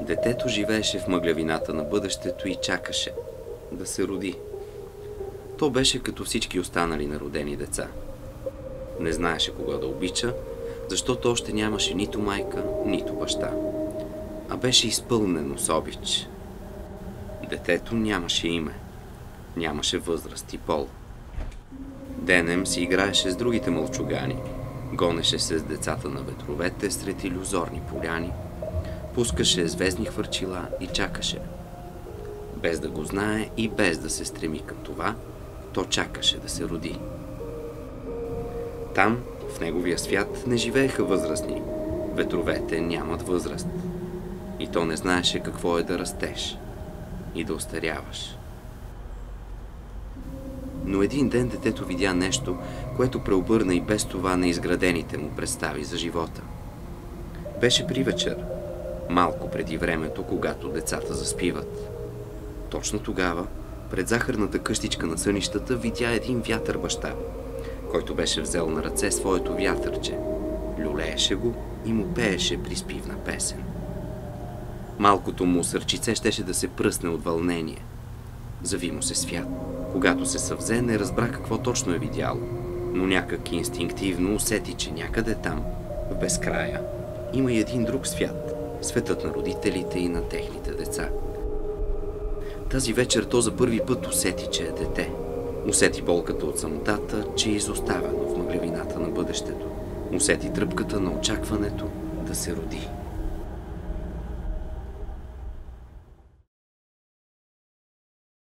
Детето живееше в мъглявината на бъдещето и чакаше да се роди. То беше като всички останали народени деца. Не знаеше кога да обича, защото още нямаше нито майка, нито баща. А беше изпълнено с обич. Детето нямаше име, нямаше възраст и пол. Денем си играеше с другите мълчугани, гонеше се с децата на ветровете сред илюзорни поляни, пускаше звездни хвърчила и чакаше. Без да го знае и без да се стреми към това, то чакаше да се роди. Там, в неговия свят, не живееха възрастни. Ветровете нямат възраст. И то не знаеше какво е да растеш и да остаряваш. Но един ден детето видя нещо, което преобърна и без това неизградените му представи за живота. Беше привечер, малко преди времето, когато децата заспиват. Точно тогава, пред захарната къщичка на сънищата, видя един вятър баща, който беше взел на ръце своето вятърче, люлееше го и му пееше приспивна песен. Малкото му сърчице щеше да се пръсне от вълнение. Зави му се свят. Когато се съвзе, не разбра какво точно е видяло, но някак инстинктивно усети, че някъде там, в безкрая, има и един друг свят, светът на родителите и на техните деца. Тази вечер то за първи път усети, че е дете. Усети болката от самотата, че е изоставено в мъглевината на бъдещето. Усети тръпката на очакването да се роди.